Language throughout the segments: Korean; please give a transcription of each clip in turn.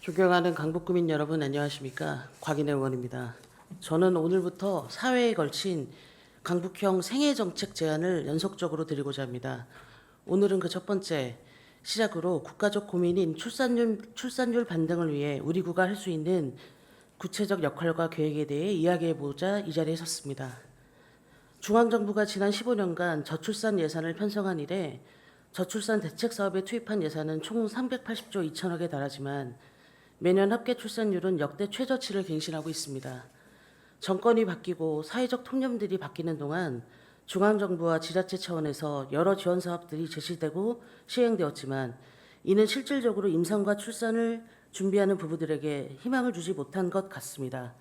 존경하는 강북구민 여러분 안녕하십니까. 곽인혜 의원입니다. 저는 오늘부터 사회에 걸친 강북형 생애정책 제안을 연속적으로 드리고자 합니다. 오늘은 그 첫 번째 시작으로 국가적 고민인 출산율 반등을 위해 우리 구가 할 수 있는 구체적 역할과 계획에 대해 이야기해보자 이 자리에 섰습니다. 중앙정부가 지난 15년간 저출산 예산을 편성한 이래 저출산 대책 사업에 투입한 예산은 총 380조 2천억에 달하지만 매년 합계 출산율은 역대 최저치를 갱신하고 있습니다. 정권이 바뀌고 사회적 통념들이 바뀌는 동안 중앙정부와 지자체 차원에서 여러 지원 사업들이 제시되고 시행되었지만 이는 실질적으로 임상과 출산을 준비하는 부부들에게 희망을 주지 못한 것 같습니다.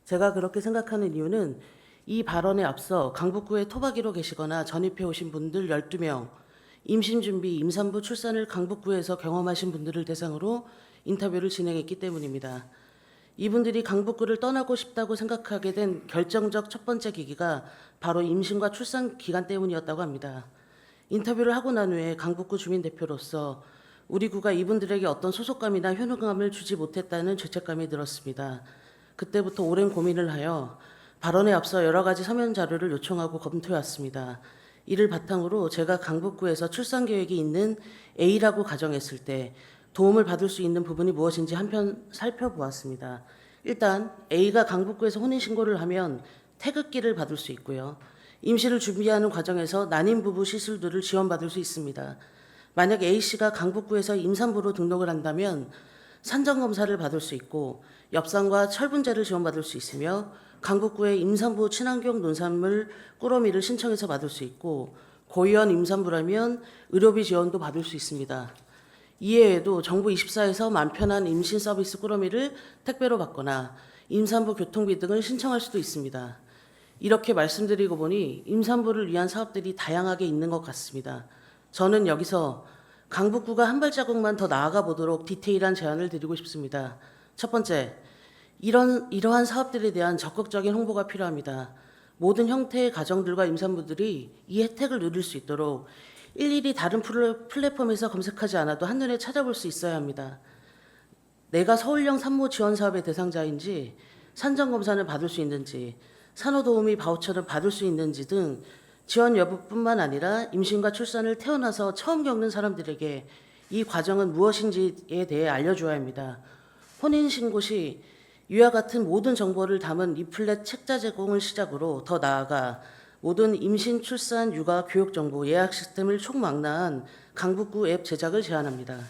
제가 그렇게 생각하는 이유는 이 발언에 앞서 강북구에 토박이로 계시거나 전입해 오신 분들 12명, 임신 준비, 임산부 출산을 강북구에서 경험하신 분들을 대상으로 인터뷰를 진행했기 때문입니다. 이분들이 강북구를 떠나고 싶다고 생각하게 된 결정적 첫 번째 계기가 바로 임신과 출산 기간 때문이었다고 합니다. 인터뷰를 하고 난 후에 강북구 주민 대표로서 우리 구가 이분들에게 어떤 소속감이나 효능감을 주지 못했다는 죄책감이 들었습니다. 그때부터 오랜 고민을 하여 발언에 앞서 여러 가지 서면 자료를 요청하고 검토해왔습니다. 이를 바탕으로 제가 강북구에서 출산 계획이 있는 A라고 가정했을 때 도움을 받을 수 있는 부분이 무엇인지 한편 살펴보았습니다. 일단 A가 강북구에서 혼인신고를 하면 태극기를 받을 수 있고요. 임신을 준비하는 과정에서 난임 부부 시술들을 지원받을 수 있습니다. 만약 A씨가 강북구에서 임산부로 등록을 한다면 산정검사를 받을 수 있고 엽산과 철분제를 지원받을 수 있으며 강북구에 임산부 친환경 논산물 꾸러미를 신청해서 받을 수 있고 고위험 임산부라면 의료비 지원도 받을 수 있습니다. 이외에도 정부 24에서 맘 편한 임신 서비스 꾸러미를 택배로 받거나 임산부 교통비 등을 신청할 수도 있습니다. 이렇게 말씀드리고 보니 임산부를 위한 사업들이 다양하게 있는 것 같습니다. 저는 여기서 강북구가 한 발자국만 더 나아가 보도록 디테일한 제안을 드리고 싶습니다. 첫 번째, 이러한 사업들에 대한 적극적인 홍보가 필요합니다. 모든 형태의 가정들과 임산부들이 이 혜택을 누릴 수 있도록 일일이 다른 플랫폼에서 검색하지 않아도 한눈에 찾아볼 수 있어야 합니다. 내가 서울형 산모 지원 사업의 대상자인지, 산정검사는 받을 수 있는지, 산후도우미 바우처를 받을 수 있는지 등 지원 여부뿐만 아니라 임신과 출산을 태어나서 처음 겪는 사람들에게 이 과정은 무엇인지에 대해 알려줘야 합니다. 혼인신고 시 이와 같은 모든 정보를 담은 리플렛 책자 제공을 시작으로 더 나아가 모든 임신, 출산, 육아, 교육 정보, 예약 시스템을 총망라한 강북구 앱 제작을 제안합니다.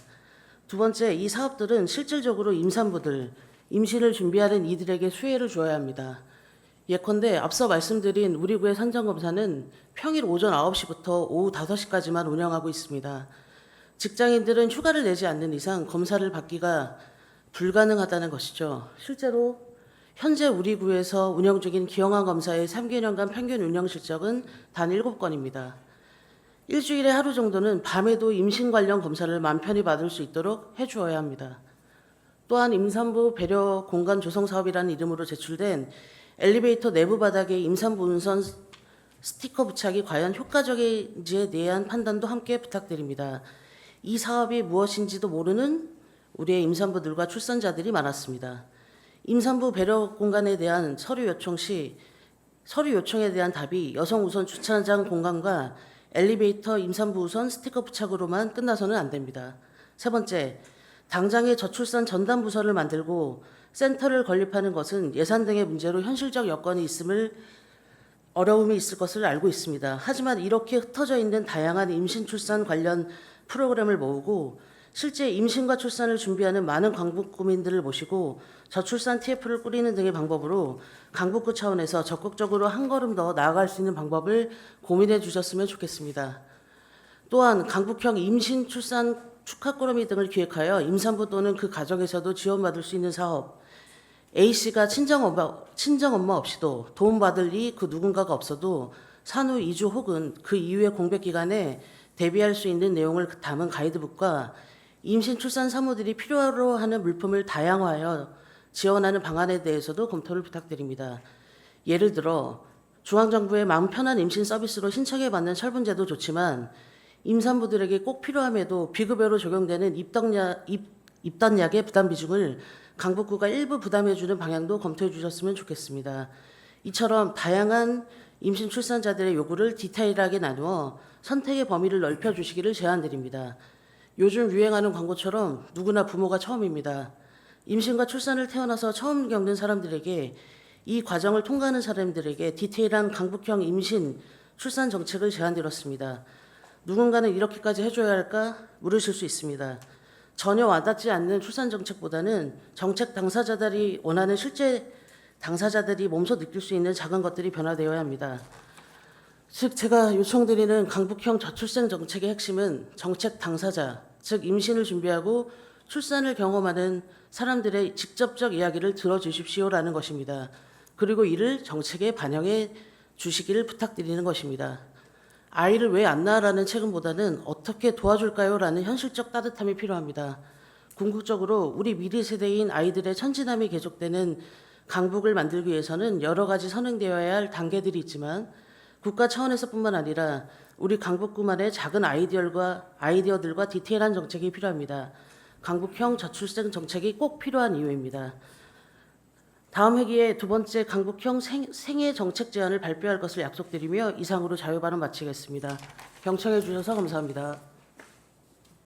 두 번째, 이 사업들은 실질적으로 임산부들, 임신을 준비하는 이들에게 수혜를 주어야 합니다. 예컨대 앞서 말씀드린 우리 구의 산정검사는 평일 오전 9시부터 오후 5시까지만 운영하고 있습니다. 직장인들은 휴가를 내지 않는 이상 검사를 받기가 불가능하다는 것이죠. 실제로 현재 우리 구에서 운영 중인 기형아 검사의 3개년간 평균 운영 실적은 단 7건입니다. 일주일에 하루 정도는 밤에도 임신 관련 검사를 맘 편히 받을 수 있도록 해주어야 합니다. 또한 임산부 배려 공간 조성 사업이라는 이름으로 제출된 엘리베이터 내부 바닥에 임산부 운선 스티커 부착이 과연 효과적인지에 대한 판단도 함께 부탁드립니다. 이 사업이 무엇인지도 모르는 우리의 임산부들과 출산자들이 많았습니다. 임산부 배려 공간에 대한 서류 요청에 대한 답이 여성 우선 주차장 공간과 엘리베이터 임산부 우선 스티커 부착으로만 끝나서는 안 됩니다. 세 번째, 당장의 저출산 전담 부서를 만들고 센터를 건립하는 것은 예산 등의 문제로 현실적 여건이 어려움이 있을 것을 알고 있습니다. 하지만 이렇게 흩어져 있는 다양한 임신 출산 관련 프로그램을 모으고 실제 임신과 출산을 준비하는 많은 강북구민들을 모시고 저출산 TF를 꾸리는 등의 방법으로 강북구 차원에서 적극적으로 한 걸음 더 나아갈 수 있는 방법을 고민해 주셨으면 좋겠습니다. 또한 강북형 임신, 출산, 축하 꾸러미 등을 기획하여 임산부 또는 그 가정에서도 지원받을 수 있는 사업, A씨가 친정엄마 없이도 도움받을 그 누군가가 없어도 산후 2주 혹은 그 이후의 공백 기간에 대비할 수 있는 내용을 담은 가이드북과 임신, 출산 사모들이 필요로 하는 물품을 다양화하여 지원하는 방안에 대해서도 검토를 부탁드립니다. 예를 들어 중앙정부의 마음 편한 임신 서비스로 신청해 받는 철분제도 좋지만 임산부들에게 꼭 필요함에도 비급여로 적용되는 입단약의 부담 비중을 강북구가 일부 부담해주는 방향도 검토해 주셨으면 좋겠습니다. 이처럼 다양한 임신 출산자들의 요구를 디테일하게 나누어 선택의 범위를 넓혀주시기를 제안드립니다. 요즘 유행하는 광고처럼 누구나 부모가 처음입니다. 임신과 출산을 태어나서 처음 겪는 사람들에게, 이 과정을 통과하는 사람들에게 디테일한 강북형 임신, 출산 정책을 제안드렸습니다. 누군가는 이렇게까지 해줘야 할까 물으실 수 있습니다. 전혀 와닿지 않는 출산 정책보다는 정책 당사자들이 원하는 실제 당사자들이 몸소 느낄 수 있는 작은 것들이 변화되어야 합니다. 즉 제가 요청드리는 강북형 저출생 정책의 핵심은 정책 당사자, 즉 임신을 준비하고 출산을 경험하는 사람들의 직접적 이야기를 들어주십시오라는 것입니다. 그리고 이를 정책에 반영해 주시기를 부탁드리는 것입니다. 아이를 왜 안 낳아라는 책임보다는 어떻게 도와줄까요라는 현실적 따뜻함이 필요합니다. 궁극적으로 우리 미래 세대인 아이들의 천진함이 계속되는 강북을 만들기 위해서는 여러 가지 선행되어야 할 단계들이 있지만 국가 차원에서뿐만 아니라 우리 강북구만의 작은 아이디어들과 디테일한 정책이 필요합니다. 강북형 저출생 정책이 꼭 필요한 이유입니다. 다음 회기에 두 번째 강북형 생애 정책 제안을 발표할 것을 약속드리며 이상으로 자유발언 마치겠습니다. 경청해 주셔서 감사합니다.